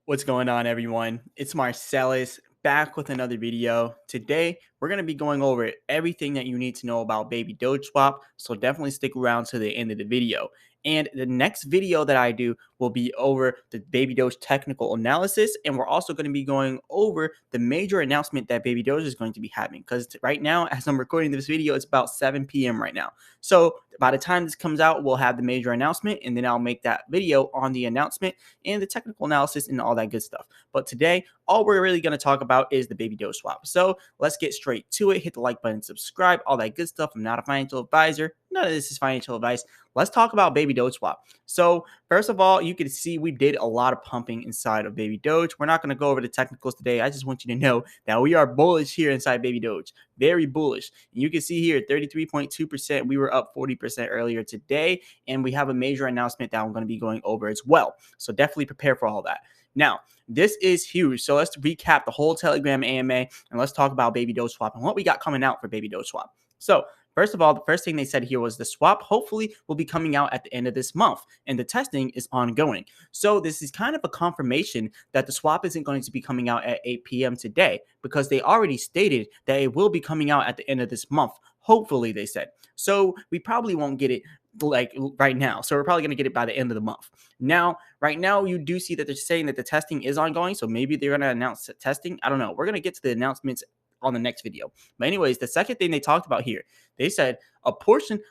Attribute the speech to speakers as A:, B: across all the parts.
A: What's going on, everyone? It's Marcellus back with another video. Today, we're going to be going over everything that you need to know about Baby Doge Swap, so definitely stick around to the end of the video. And the next video that I do will be over the Baby Doge technical analysis, and we're also going to be going over the major announcement that Baby Doge is going to be having. Because right now, as I'm recording this video, it's about 7 p.m. right now. So by the time this comes out, we'll have the major announcement, and then I'll make that video on the announcement and the technical analysis and all that good stuff. But today, all we're really going to talk about is the Baby Doge swap. So let's get straight to it. Hit the like button, subscribe, all that good stuff. I'm not a financial advisor. None of this is financial advice. Let's talk about Baby Doge swap. So first of all, you can see we did a lot of pumping inside of Baby Doge. We're not going to go over the technicals today. I just want you to know that we are bullish here inside Baby Doge. Very bullish. And you can see here 33.2%. We were up 40% earlier today. And we have a major announcement that I'm going to be going over as well. So definitely prepare for all that. Now, this is huge. So let's recap the whole Telegram AMA and let's talk about Baby Doge swap and what we got coming out for Baby Doge swap. So first of all, the first thing they said here was the swap hopefully will be coming out at the end of this month, and the testing is ongoing. So this is kind of a confirmation that the swap isn't going to be coming out at 8 p.m. today, because they already stated that it will be coming out at the end of this month. Hopefully, they said. So we probably won't get it like right now. So we're probably going to get it by the end of the month. Now, right now, you do see that they're saying that the testing is ongoing. So maybe they're going to announce testing. I don't know. We're going to get to the announcements on the next video. But anyways, the second thing they talked about here, they said the portion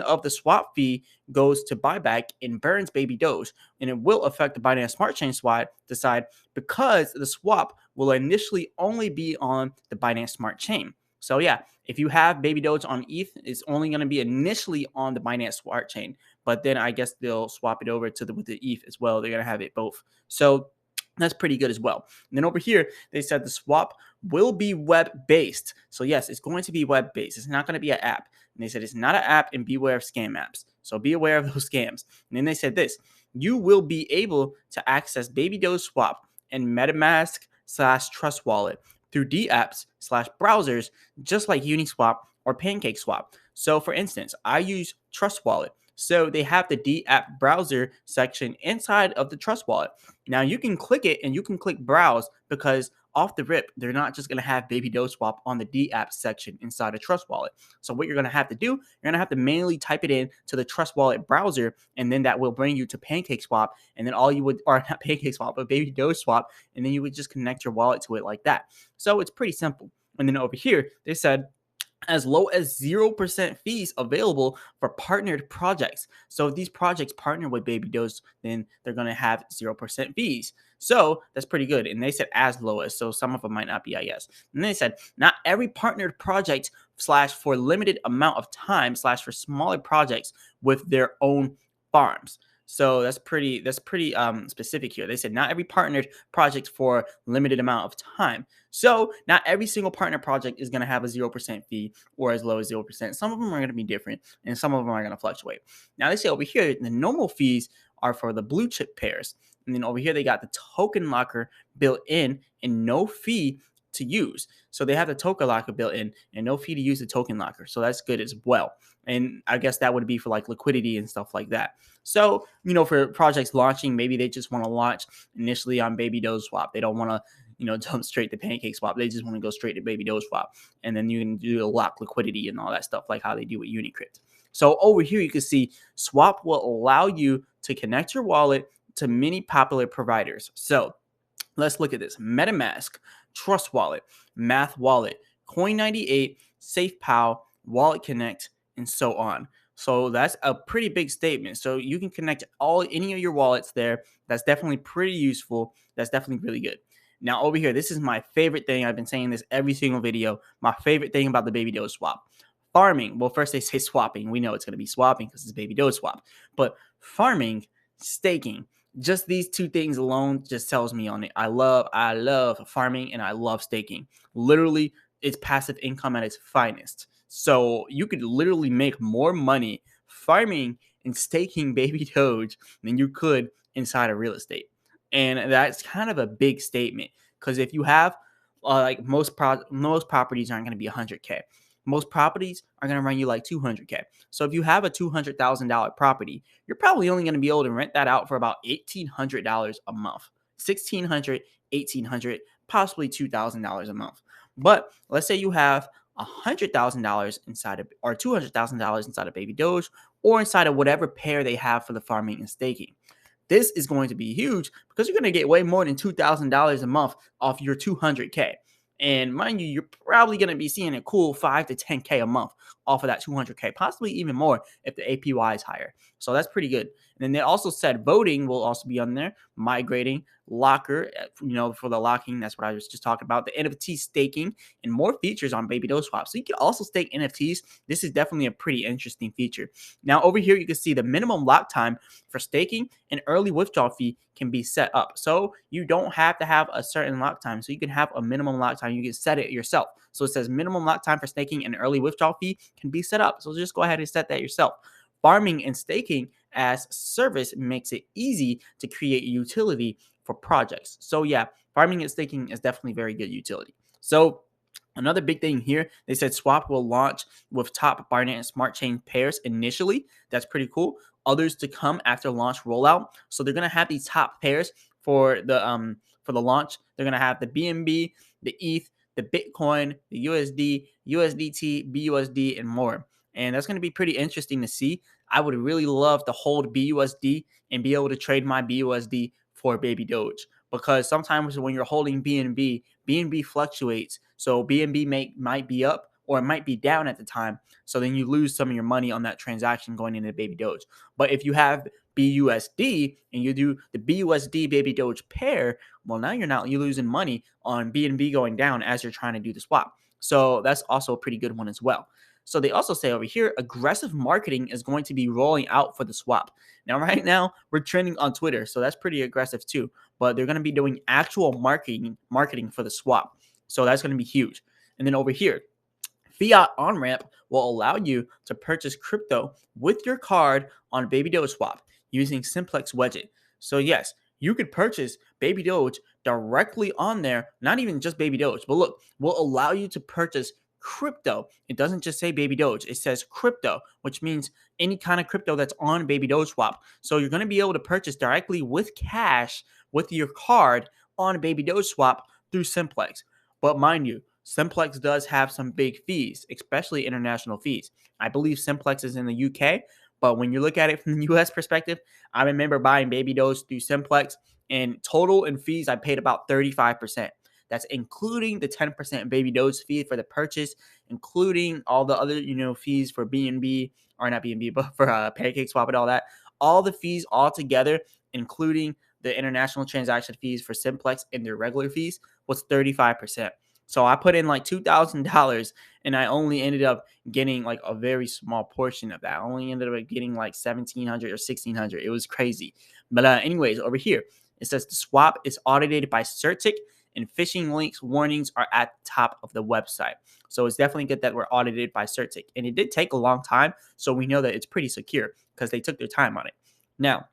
A: of the swap fee goes to buyback and burns Baby Doge, and it will affect the Binance Smart Chain side because the swap will initially only be on the Binance Smart Chain. So yeah, if you have Baby Doge on ETH, it's only going to be initially on the Binance Smart Chain, but then I guess they'll swap it over to with the ETH as well. They're going to have it both. So that's pretty good as well. And then over here, they said the swap will be web-based. So yes, it's going to be web-based. It's not going to be an app. And they said it's not an app, and beware of scam apps. So be aware of those scams. And then they said this: you will be able to access Baby Doge swap and MetaMask/Trust Wallet through dApps/browsers, just like Uniswap or PancakeSwap. So for instance, I use Trust Wallet. So they have the dApp browser section inside of the Trust Wallet. Now you can click it and you can click browse, because off the rip, they're not just going to have Baby Doge swap on the dApp section inside a Trust Wallet. So what you're going to have to do, you're going to have to manually type it in to the Trust Wallet browser, and then that will bring you to PancakeSwap, and then all you would, or not PancakeSwap, but Baby Doge swap, and then you would just connect your wallet to it like that. So it's pretty simple. And then over here, they said as low as 0% fees available for partnered projects. So if these projects partner with Baby Doge, then they're going to have 0% fees. So that's pretty good. And they said as low as, so some of them might not be, I guess. And they said not every partnered project / for limited amount of time / for smaller projects with their own farms. So that's pretty specific here. They said not every partnered project for limited amount of time. So not every single partner project is going to have a 0% fee or as low as 0%. Some of them are going to be different, and some of them are going to fluctuate. Now they say over here the normal fees are for the blue chip pairs, and then over here they got the token locker built in and no fee to use. So they have the token locker built in and no fee to use the token locker. So that's good as well. And I guess that would be for like liquidity and stuff like that. So, for projects launching, maybe they just want to launch initially on Baby Doge swap. They don't want to, jump straight to PancakeSwap. They just want to go straight to Baby Doge swap. And then you can do a lock liquidity and all that stuff, like how they do with Unicrypt. So over here, you can see swap will allow you to connect your wallet to many popular providers. So let's look at this: MetaMask, Trust Wallet, Math Wallet, Coin98, SafePal, Wallet Connect, and so on. So that's a pretty big statement. So you can connect any of your wallets there. That's definitely pretty useful. That's definitely really good. Now over here, this is my favorite thing. I've been saying this every single video. My favorite thing about the Baby Doge swap: farming. Well, first they say swapping. We know it's going to be swapping because it's Baby Doge swap. But farming, staking, just these two things alone just tells me on it. I love farming and I love staking. Literally, it's passive income at its finest. So you could literally make more money farming and staking Baby Doge than you could inside of real estate. And that's kind of a big statement, because if you have like most properties aren't going to be 100K. Most properties are going to run you like 200K. So if you have a $200,000 property, you're probably only going to be able to rent that out for about $1,800 a month. $1,600, $1,800, possibly $2,000 a month. But let's say you have $100,000 inside of, or $200,000 inside of Baby Doge, or inside of whatever pair they have for the farming and staking. This is going to be huge because you're going to get way more than $2,000 a month off your 200K. And mind you, you're probably going to be seeing a cool 5 to 10K a month off of that 200K, possibly even more if the APY is higher. So that's pretty good. And then they also said voting will also be on there, migrating, locker, for the locking. That's what I was just talking about. The NFT staking and more features on Baby Doge Swap. So you can also stake NFTs. This is definitely a pretty interesting feature. Now over here, you can see the minimum lock time for staking and early withdrawal fee can be set up. So you don't have to have a certain lock time. So you can have a minimum lock time. You can set it yourself. So it says minimum lock time for staking and early withdrawal fee can be set up. So just go ahead and set that yourself. Farming and staking as service makes it easy to create utility for projects. So yeah, farming and staking is definitely very good utility. So another big thing here, they said Swap will launch with top Binance Smart Chain pairs initially. That's pretty cool. Others to come after launch rollout. So they're gonna have these top pairs for the launch. They're gonna have the BNB, the ETH, the Bitcoin, the USD, USDT, BUSD, and more. And that's gonna be pretty interesting to see. I would really love to hold BUSD and be able to trade my BUSD for Baby Doge, because sometimes when you're holding BNB fluctuates. So BNB might be up or it might be down at the time. So then you lose some of your money on that transaction going into Baby Doge. But if you have BUSD and you do the BUSD Baby Doge pair, well, now you're losing money on BNB going down as you're trying to do the swap. So that's also a pretty good one as well. So they also say over here, aggressive marketing is going to be rolling out for the swap. Now, right now, we're trending on Twitter, so that's pretty aggressive too. But they're going to be doing actual marketing for the swap. So that's going to be huge. And then over here, Fiat on-ramp will allow you to purchase crypto with your card on Baby Doge Swap using Simplex Widget. So yes, you could purchase Baby Doge directly on there, not even just Baby Doge, but look, will allow you to purchase crypto. It doesn't just say Baby Doge, it says crypto, which means any kind of crypto that's on Baby Doge Swap. So you're going to be able to purchase directly with cash with your card on Baby Doge Swap through Simplex. But mind you, Simplex does have some big fees, especially international fees. I believe Simplex is in the UK, but when you look at it from the US perspective, I remember buying Baby Doge through Simplex, and total in fees, I paid about 35%. That's including the 10% Baby Doge fee for the purchase, including all the other, fees for BNB, or not BNB, but for Pancake Swap and all that. All the fees all together, including the international transaction fees for Simplex and their regular fees, was 35%. So I put in like $2,000 and I only ended up getting like a very small portion of that. I only ended up getting like 1,700 or 1,600. It was crazy. But anyways, over here, it says the swap is audited by Certic and phishing links warnings are at the top of the website. So it's definitely good that we're audited by Certic. And it did take a long time, so we know that it's pretty secure because they took their time on it. Now,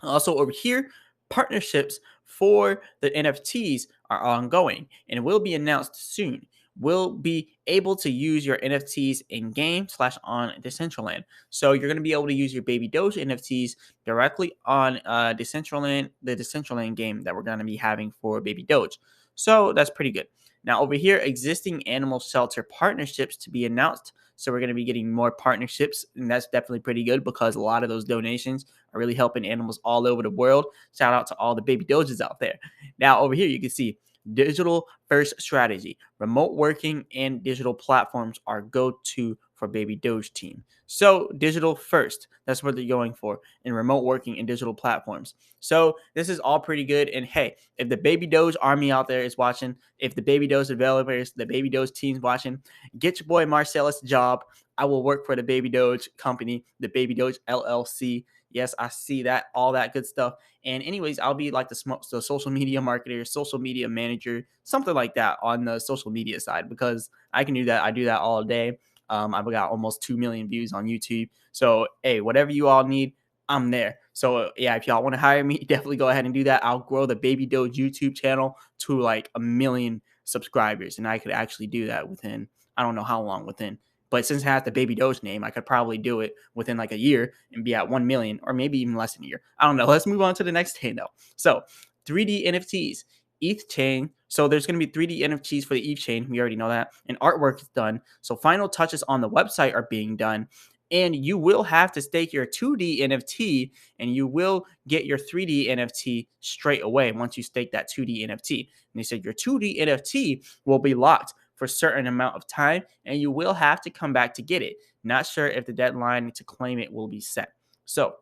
A: also over here, partnerships for the NFTs are ongoing and will be announced soon. Will be able to use your NFTs in game / on Decentraland. So you're going to be able to use your Baby Doge NFTs directly on Decentraland, the Decentraland game that we're going to be having for Baby Doge. So that's pretty good. Now over here, existing animal shelter partnerships to be announced. So we're going to be getting more partnerships, and that's definitely pretty good because a lot of those donations are really helping animals all over the world. Shout out to all the Baby Doges out there. Now over here, you can see digital first strategy. Remote working and digital platforms are go-to for Baby Doge team. So digital first, that's what they're going for, in remote working and digital platforms. So this is all pretty good. And hey, if the Baby Doge army out there is watching, if the Baby Doge developers, the Baby Doge teams watching, get your boy Marcellus a job. I will work for the Baby Doge company, the Baby Doge LLC. Yes, I see that, all that good stuff. And anyways, I'll be like the social media marketer, social media manager, something like that on the social media side, because I can do that. I do that all day. I've got almost 2 million views on YouTube. So, hey, whatever you all need, I'm there. So, yeah, if y'all want to hire me, definitely go ahead and do that. I'll grow the Baby Doge YouTube channel to like 1 million subscribers. And I could actually do that within, I don't know how long within. But since it has the Baby Doge name, I could probably do it within like a year and be at 1 million, or maybe even less than a year. I don't know. Let's move on to the next thing though. So 3D NFTs, ETH chain. So there's going to be 3D NFTs for the ETH chain. We already know that. And artwork is done. So final touches on the website are being done. And you will have to stake your 2D NFT and you will get your 3D NFT straight away once you stake that 2D NFT. And they said your 2D NFT will be locked for a certain amount of time and you will have to come back to get it. Not sure if the deadline to claim it will be set. So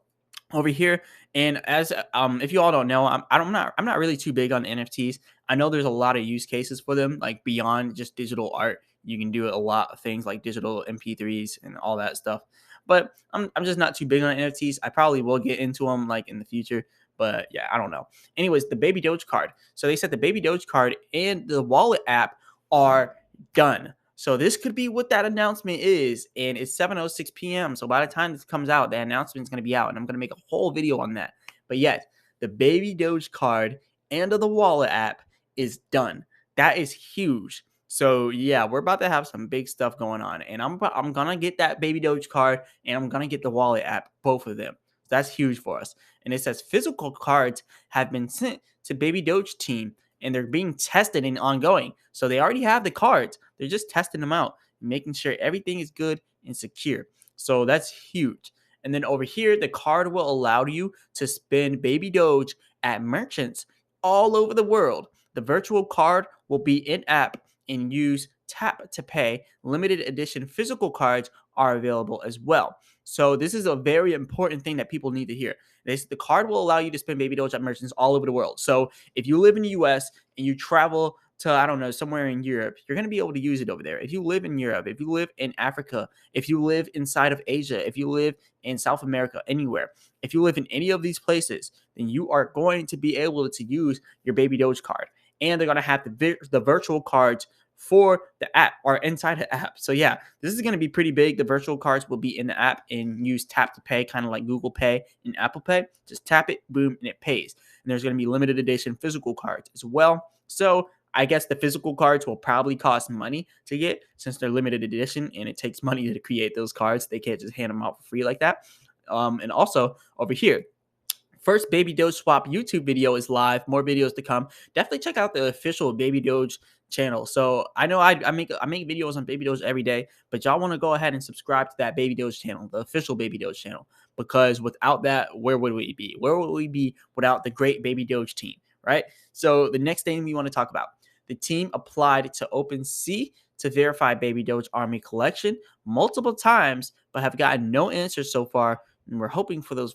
A: over here, and as if you all don't know, I'm not really too big on NFTs. I know there's a lot of use cases for them, like beyond just digital art. You can do a lot of things like digital MP3s and all that stuff. But I'm just not too big on NFTs. I probably will get into them like in the future. But yeah, I don't know. Anyways, the Baby Doge card. So they said the Baby Doge card and the wallet app are done. So this could be what that announcement is, and it's 7:06 p.m. So by the time this comes out, the announcement is going to be out, and I'm going to make a whole video on that. But yes, the Baby Doge card and the wallet app is done. That is huge. So yeah, we're about to have some big stuff going on, and I'm gonna get that Baby Doge card, and I'm gonna get the wallet app, both of them. That's huge for us. And it says physical cards have been sent to Baby Doge team and they're being tested and ongoing. So they already have the cards. They're just testing them out, making sure everything is good and secure. So that's huge. And then over here, the card will allow you to spend Baby Doge at merchants all over the world. The virtual card will be in app and use tap to pay. Limited edition physical cards are available as well. So this is a very important thing that people need to hear. The card will allow you to spend Baby Doge at merchants all over the world. So if you live in the US and you travel to, I don't know, somewhere in Europe, you're going to be able to use it over there. If you live in Europe, if you live in Africa, if you live inside of Asia, if you live in South America, anywhere, if you live in any of these places, then you are going to be able to use your Baby Doge card. And they're going to have the virtual cards for the app or inside the app. So yeah, this is going to be pretty big. The virtual cards will be in the app and use tap to pay, kind of like Google Pay and Apple Pay. Just tap it, boom, and it pays. And there's going to be limited edition physical cards as well. So I guess the physical cards will probably cost money to get since they're limited edition and it takes money to create those cards. They can't just hand them out for free like that. And also over here, first Baby Doge Swap YouTube video is live. More videos to come. Definitely check out the official Baby Doge channel. So I know I make videos on Baby Doge every day, but y'all want to go ahead and subscribe to that Baby Doge channel, the official Baby Doge channel, because without that, where would we be? Where would we be without the great Baby Doge team, right? So the next thing we want to talk about, the team applied to OpenSea to verify Baby Doge Army collection multiple times, but have gotten no answers so far. And we're hoping for those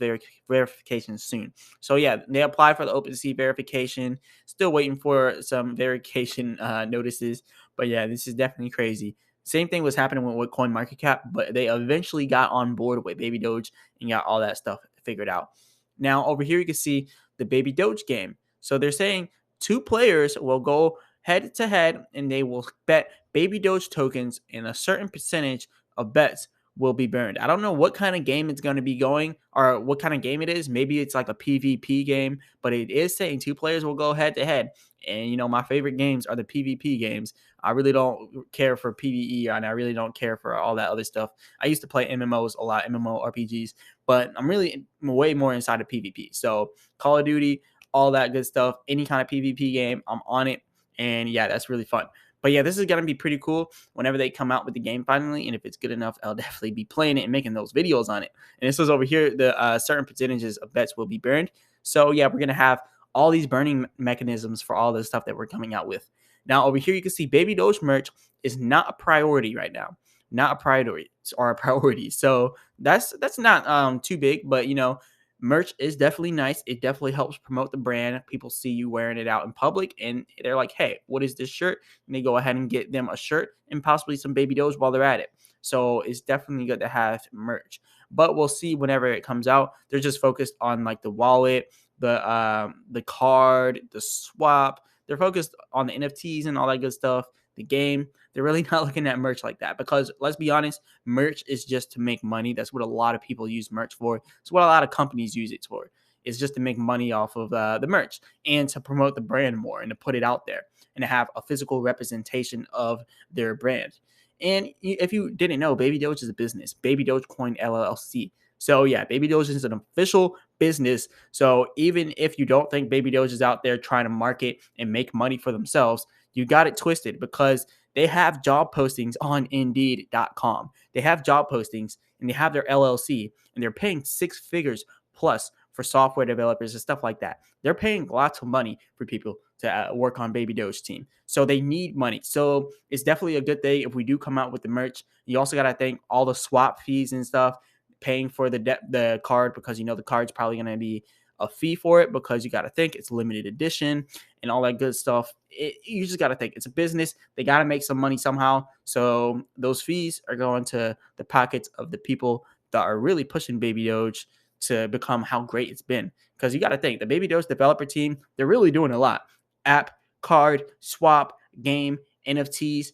A: verifications soon. So yeah, they applied for the OpenSea verification. Still waiting for some verification notices. But yeah, this is definitely crazy. Same thing was happening with CoinMarketCap, but they eventually got on board with Baby Doge and got all that stuff figured out. Now over here you can see the Baby Doge game. So they're saying 2 players will go head to head and they will bet Baby Doge tokens, and a certain percentage of bets will be burned. I don't know what kind of game it's going to be going or what kind of game it is. Maybe it's like a PvP game, but it is saying 2 players will go head to head. And, you know, my favorite games are the PvP games. I really don't care for PvE and I really don't care for all that other stuff. I used to play MMOs a lot, MMORPGs, but I'm really way more inside of PvP. So Call of Duty, all that good stuff, any kind of PvP game, I'm on it. And yeah, that's really fun. But yeah, this is going to be pretty cool whenever they come out with the game finally. And if it's good enough, I'll definitely be playing it and making those videos on it. And this was over here, the certain percentages of bets will be burned. So yeah, we're going to have all these burning mechanisms for all the stuff that we're coming out with. Now over here, you can see Baby Doge merch is not a priority right now. Not a priority or a priority. So that's not too big, but you know, merch is definitely nice. It definitely helps promote the brand. People see you wearing it out in public and they're like, hey, what is this shirt? And they go ahead and get them a shirt and possibly some Baby Doge while they're at it. So it's definitely good to have merch. But we'll see whenever it comes out. They're just focused on like the wallet, the card, the swap. They're focused on the NFTs and all that good stuff, the game. They're really not looking at merch like that because let's be honest, merch is just to make money. That's what a lot of people use merch for. It's what a lot of companies use it for. It's just to make money off of the merch and to promote the brand more and to put it out there and to have a physical representation of their brand. And if you didn't know, Baby Doge is a business, Baby Doge Coin LLC. So yeah, Baby Doge is an official business. So even if you don't think Baby Doge is out there trying to market and make money for themselves, you got it twisted, because they have job postings on Indeed.com. They have job postings and they have their LLC, and they're paying six figures plus for software developers and stuff like that. They're paying lots of money for people to work on Baby Doge team. So they need money. So it's definitely a good thing if we do come out with the merch. You also got to think all the swap fees and stuff, paying for the card, because the card's probably going to be a fee for it, because you got to think it's limited edition and all that good stuff. You just got to think it's a business. They got to make some money somehow. So those fees are going to the pockets of the people that are really pushing Baby Doge to become how great it's been. Because you got to think the Baby Doge developer team, they're really doing a lot. App, card, swap, game, NFTs.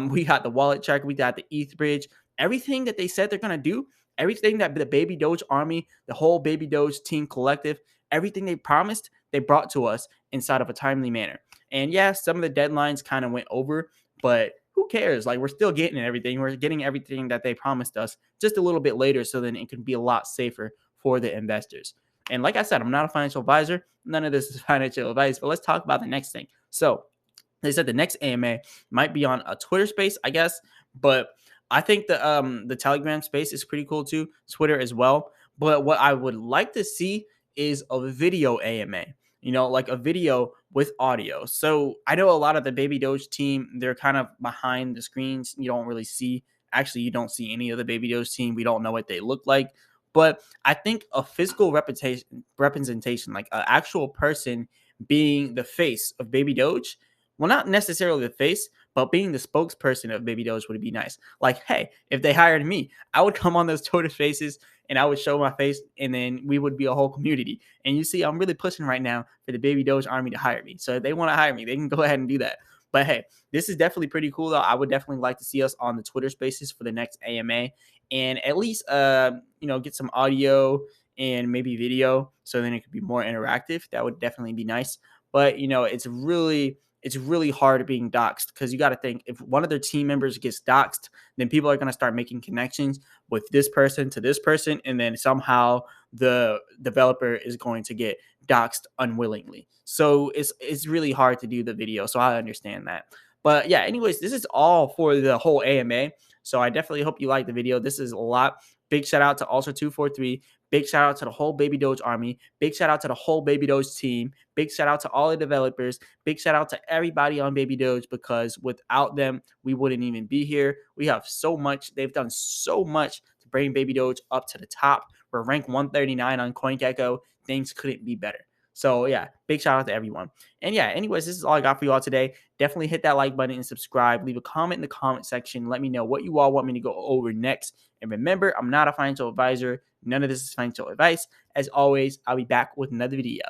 A: We got the wallet tracker. We got the ETH bridge. Everything that they said they're going to do, everything that the Baby Doge army, the whole Baby Doge team collective, everything they promised, they brought to us inside of a timely manner. And yeah, some of the deadlines kind of went over, but who cares? Like, we're still getting everything. We're getting everything that they promised us, just a little bit later, so then it can be a lot safer for the investors. And like I said, I'm not a financial advisor. None of this is financial advice, but let's talk about the next thing. So they said the next AMA might be on a Twitter space, I guess, but I think the Telegram space is pretty cool too, Twitter as well. But what I would like to see is a video AMA, like a video with audio. So I know a lot of the Baby Doge team, they're kind of behind the screens. You don't really see, actually, you don't see any of the Baby Doge team. We don't know what they look like. But I think a physical representation, like an actual person being the face of Baby Doge, well, not necessarily the face, but being the spokesperson of Baby Doge would be nice. Like, hey, if they hired me, I would come on those Twitter spaces and I would show my face, and then we would be a whole community. And you see, I'm really pushing right now for the Baby Doge army to hire me. So if they want to hire me, they can go ahead and do that. But hey, this is definitely pretty cool, though. I would definitely like to see us on the Twitter spaces for the next AMA, and at least get some audio and maybe video, so then it could be more interactive. That would definitely be nice. But it's really hard being doxxed, because you got to think, if one of their team members gets doxxed, then people are going to start making connections with this person to this person, and then somehow the developer is going to get doxxed unwillingly. So it's really hard to do the video. So I understand that. But yeah, anyways, this is all for the whole AMA. So I definitely hope you like the video. This is a lot. Big shout out to Ultra243. Big shout out to the whole Baby Doge army. Big shout out to the whole Baby Doge team. Big shout out to all the developers. Big shout out to everybody on Baby Doge, because without them, we wouldn't even be here. We have so much. They've done so much to bring Baby Doge up to the top. We're ranked 139 on CoinGecko. Things couldn't be better. So yeah, big shout out to everyone. And yeah, anyways, this is all I got for you all today. Definitely hit that like button and subscribe. Leave a comment in the comment section. Let me know what you all want me to go over next. And remember, I'm not a financial advisor. None of this is financial advice. As always, I'll be back with another video.